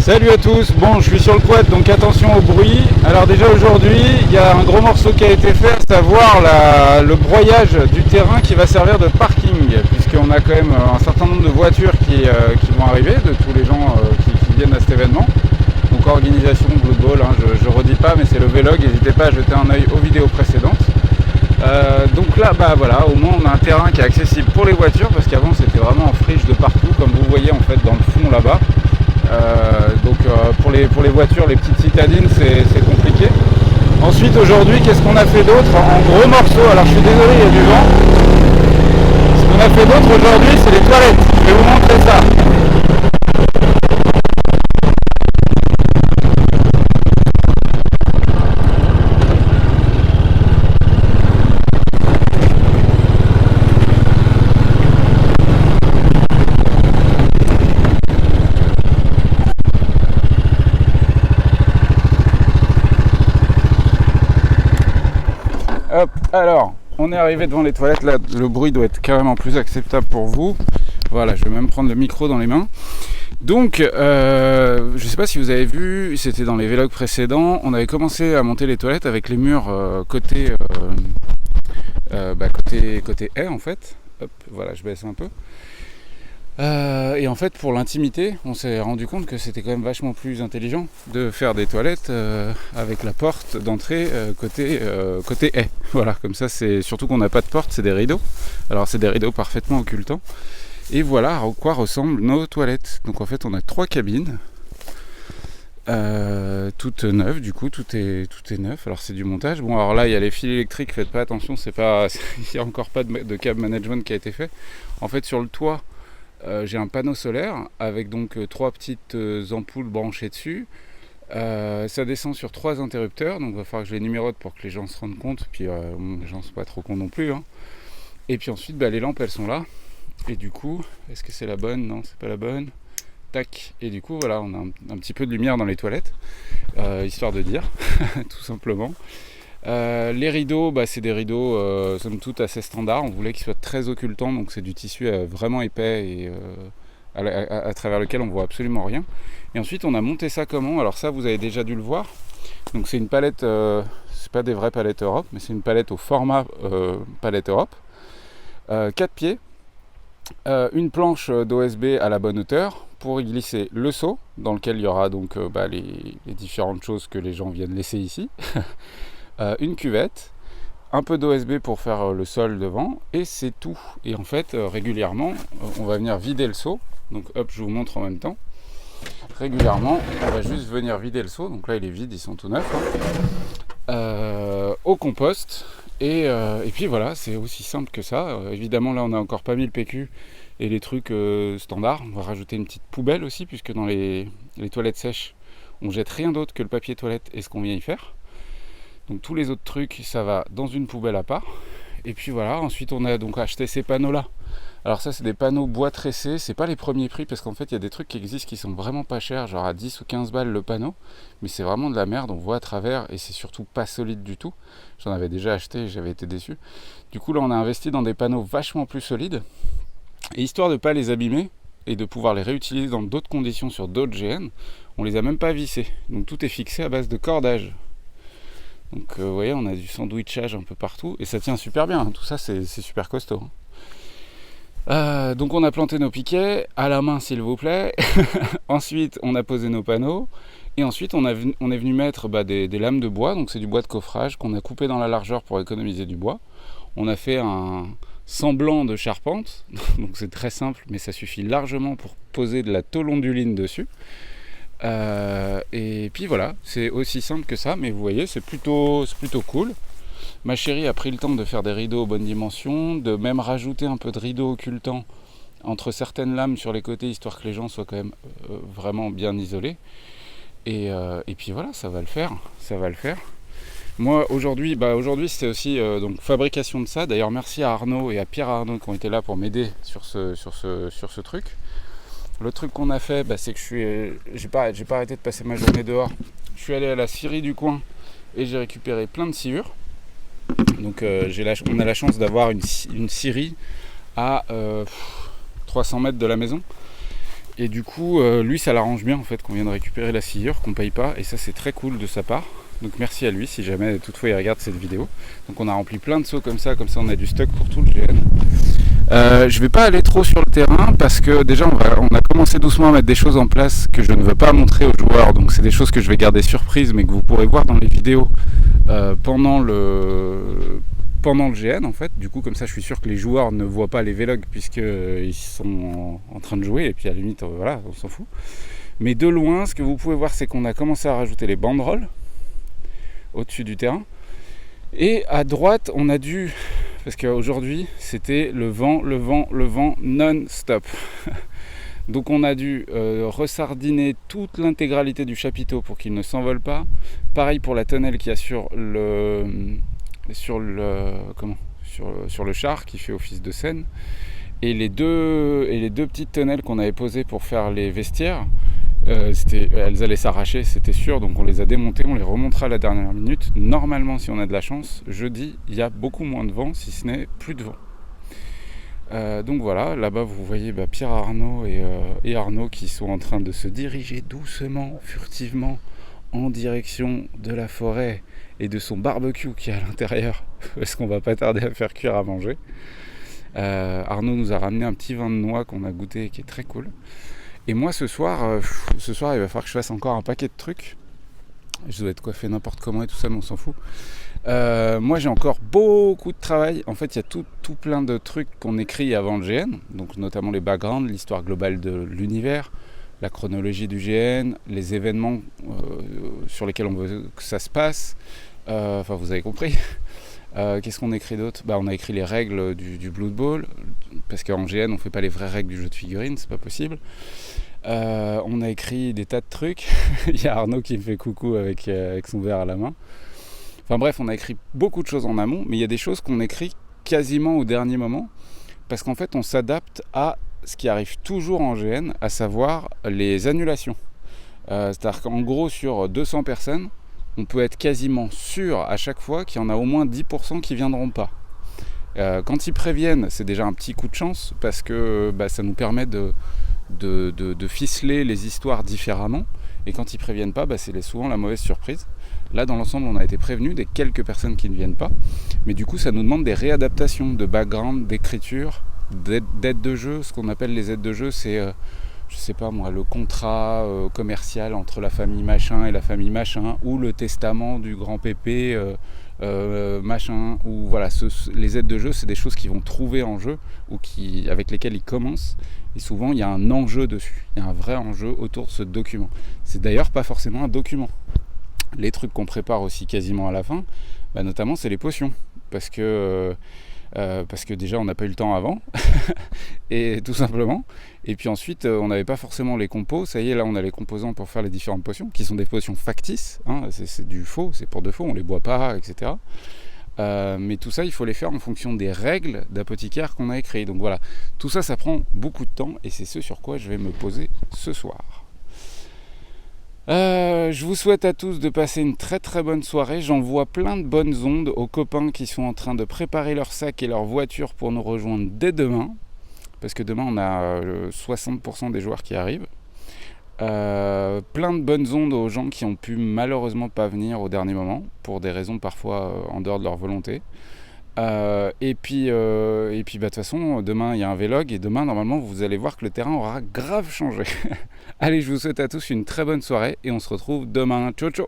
Salut à tous, bon je suis sur le quad donc attention au bruit. Alors déjà aujourd'hui il y a un gros morceau qui a été fait, à savoir le broyage du terrain qui va servir de parking, puisqu'on a quand même un certain nombre de voitures qui vont arriver, de tous les gens qui viennent à cet événement. Donc organisation Blue Ball, hein, je redis pas mais c'est le vlog, n'hésitez pas à jeter un œil aux vidéos précédentes. Donc là bah voilà, au moins on a un terrain qui est accessible pour les voitures, parce qu'avant c'était vraiment en friche de partout, comme vous voyez en fait dans le fond là-bas. Pour les voitures, les petites citadines, c'est compliqué. Ensuite aujourd'hui, qu'est-ce qu'on a fait d'autre en gros morceaux? Alors je suis désolé, il y a du vent. Ce qu'on a fait d'autre aujourd'hui, c'est les toilettes. Je vais vous montrer ça. Hop, alors, on est arrivé devant les toilettes, là le bruit doit être carrément plus acceptable pour vous. Voilà, je vais même prendre le micro dans les mains. Donc, je ne sais pas si vous avez vu, c'était dans les vlogs précédents, on avait commencé à monter les toilettes avec les murs côté haie en fait. Hop, voilà, je baisse un peu. Et en fait pour l'intimité on s'est rendu compte que c'était quand même vachement plus intelligent de faire des toilettes avec la porte d'entrée côté haie. Voilà, comme ça c'est surtout qu'on n'a pas de porte, c'est des rideaux. Alors c'est des rideaux parfaitement occultants. Et voilà à quoi ressemblent nos toilettes. Donc en fait on a 3 cabines toutes neuves, du coup tout est neuf. Alors c'est du montage. Bon alors là il y a les fils électriques, faites pas attention, il n'y a encore pas de câble management qui a été fait. En fait sur le toit j'ai un panneau solaire avec donc 3 petites ampoules branchées dessus. Ça descend sur 3 interrupteurs, donc il va falloir que je les numérote pour que les gens se rendent compte. Puis les gens ne sont pas trop cons non plus, hein. Et puis ensuite les lampes elles sont là. Et du coup, est-ce que c'est la bonne? Non, c'est pas la bonne. Tac. Et du coup voilà, on a un petit peu de lumière dans les toilettes, histoire de dire, tout simplement. Les rideaux, c'est des rideaux somme toute assez standards. On voulait qu'ils soient très occultants, donc c'est du tissu vraiment épais et à travers lequel on voit absolument rien. Et ensuite on a monté ça comment? Alors ça vous avez déjà dû le voir. Donc c'est une palette, c'est pas des vraies palettes Europe, mais c'est une palette au format palette Europe. 4 pieds, une planche d'OSB à la bonne hauteur pour y glisser le seau, dans lequel il y aura donc les différentes choses que les gens viennent laisser ici. Une cuvette, un peu d'OSB pour faire le sol devant, et c'est tout. Et en fait régulièrement on va venir vider le seau. Donc hop, je vous montre en même temps. Régulièrement on va juste venir vider le seau. Donc là il est vide, ils sont tout neufs, hein. Au compost. Et puis voilà, c'est aussi simple que ça. Évidemment là on n'a encore pas mis le PQ et les trucs standards. On va rajouter une petite poubelle aussi, puisque dans les toilettes sèches on jette rien d'autre que le papier toilette et ce qu'on vient y faire. Donc tous les autres trucs, ça va dans une poubelle à part. Et puis voilà, ensuite on a donc acheté ces panneaux-là. Alors ça c'est des panneaux bois tressés, c'est pas les premiers prix, parce qu'en fait il y a des trucs qui existent qui sont vraiment pas chers, genre à 10 ou 15 balles le panneau. Mais c'est vraiment de la merde, on voit à travers et c'est surtout pas solide du tout. J'en avais déjà acheté et j'avais été déçu. Du coup là on a investi dans des panneaux vachement plus solides. Et histoire de pas les abîmer et de pouvoir les réutiliser dans d'autres conditions sur d'autres GN, on les a même pas vissés. Donc tout est fixé à base de cordage. Donc vous voyez, on a du sandwichage un peu partout et ça tient super bien, hein. Tout ça c'est super costaud, hein. Donc on a planté nos piquets à la main s'il vous plaît. Ensuite on a posé nos panneaux et ensuite on est venu mettre des lames de bois. Donc c'est du bois de coffrage qu'on a coupé dans la largeur pour économiser du bois. On a fait un semblant de charpente, donc c'est très simple mais ça suffit largement pour poser de la tôle onduline dessus. Et puis voilà, c'est aussi simple que ça, mais vous voyez c'est plutôt cool. Ma chérie a pris le temps de faire des rideaux aux bonnes dimensions, de même rajouter un peu de rideaux occultants entre certaines lames sur les côtés, histoire que les gens soient quand même vraiment bien isolés. Et puis voilà, ça va le faire. Moi aujourd'hui c'était aussi donc fabrication de ça. D'ailleurs merci à Arnaud et à Pierre Arnaud qui ont été là pour m'aider sur ce truc. L'autre truc qu'on a fait, c'est que j'ai pas arrêté de passer ma journée dehors. Je suis allé à la scierie du coin et j'ai récupéré plein de sciures. Donc on a la chance d'avoir une scierie à 300 mètres de la maison. Et du coup, lui, ça l'arrange bien en fait qu'on vienne récupérer la sciure, qu'on paye pas. Et ça, c'est très cool de sa part. Donc merci à lui si jamais toutefois il regarde cette vidéo. Donc on a rempli plein de seaux comme ça on a du stock pour tout le GN. Je vais pas aller trop sur le terrain parce que déjà on a commencé doucement à mettre des choses en place que je ne veux pas montrer aux joueurs. Donc c'est des choses que je vais garder surprises mais que vous pourrez voir dans les vidéos pendant le GN en fait. Du coup comme ça je suis sûr que les joueurs ne voient pas les vlogs puisqu'ils sont en train de jouer et puis à la limite voilà on s'en fout. Mais de loin ce que vous pouvez voir c'est qu'on a commencé à rajouter les banderoles au-dessus du terrain. Et à droite, on a dû, parce qu'aujourd'hui, c'était le vent non-stop. Donc on a dû ressardiner toute l'intégralité du chapiteau pour qu'il ne s'envole pas. Pareil pour la tonnelle qu'il y a sur le char qui fait office de scène. Et les deux petites tonnelles qu'on avait posées pour faire les vestiaires, elles allaient s'arracher, c'était sûr, donc on les a démontées, on les remontera à la dernière minute. Normalement, si on a de la chance, jeudi, il y a beaucoup moins de vent, si ce n'est plus de vent. Donc voilà, là-bas vous voyez Pierre Arnaud et Arnaud qui sont en train de se diriger doucement, furtivement, en direction de la forêt et de son barbecue qui est à l'intérieur, parce qu'on va pas tarder à faire cuire à manger. Arnaud nous a ramené un petit vin de noix qu'on a goûté qui est très cool. Et moi ce soir il va falloir que je fasse encore un paquet de trucs. Je dois être coiffé n'importe comment et tout ça, mais on s'en fout. Moi j'ai encore beaucoup de travail. En fait il y a tout plein de trucs qu'on écrit avant le GN, donc notamment les backgrounds, l'histoire globale de l'univers, la chronologie du GN, les événements sur lesquels on veut que ça se passe. Enfin vous avez compris. Qu'est-ce qu'on écrit d'autre ? On a écrit les règles du Blood Bowl, parce qu'en GN on fait pas les vraies règles du jeu de figurines, c'est pas possible. On a écrit des tas de trucs. Il y a Arnaud qui me fait coucou avec son verre à la main. Enfin bref, on a écrit beaucoup de choses en amont, mais il y a des choses qu'on écrit quasiment au dernier moment, parce qu'en fait on s'adapte à ce qui arrive toujours en GN, à savoir les annulations. C'est-à-dire qu'en gros sur 200 personnes, on peut être quasiment sûr à chaque fois qu'il y en a au moins 10% qui ne viendront pas. Quand ils préviennent, c'est déjà un petit coup de chance parce que ça nous permet de ficeler les histoires différemment. Et quand ils ne préviennent pas, c'est souvent la mauvaise surprise. Là, dans l'ensemble, on a été prévenus des quelques personnes qui ne viennent pas. Mais du coup, ça nous demande des réadaptations de background, d'écriture, d'aides de jeu. Ce qu'on appelle les aides de jeu, c'est... je sais pas moi, le contrat commercial entre la famille machin et la famille machin, ou le testament du grand pépé machin, ou voilà, les aides de jeu, c'est des choses qu'ils vont trouver en jeu, ou avec lesquelles ils commencent, et souvent il y a un enjeu dessus, il y a un vrai enjeu autour de ce document. C'est d'ailleurs pas forcément un document. Les trucs qu'on prépare aussi quasiment à la fin, notamment c'est les potions, parce que déjà on n'a pas eu le temps avant et tout simplement, et puis ensuite on n'avait pas forcément les compos. Ça y est, là on a les composants pour faire les différentes potions qui sont des potions factices, c'est du faux, c'est pour de faux, on les boit pas, etc. Mais tout ça il faut les faire en fonction des règles d'apothicaire qu'on a écrit. Donc voilà, tout ça prend beaucoup de temps et c'est ce sur quoi je vais me poser ce soir. Je vous souhaite à tous de passer une très très bonne soirée. J'envoie plein de bonnes ondes aux copains qui sont en train de préparer leur sac et leur voiture pour nous rejoindre dès demain, parce que demain on a 60% des joueurs qui arrivent. Plein de bonnes ondes aux gens qui ont pu malheureusement pas venir au dernier moment pour des raisons parfois en dehors de leur volonté. Et puis de toute façon demain il y a un vlog et demain normalement vous allez voir que le terrain aura grave changé. Allez, je vous souhaite à tous une très bonne soirée et on se retrouve demain. Ciao ciao.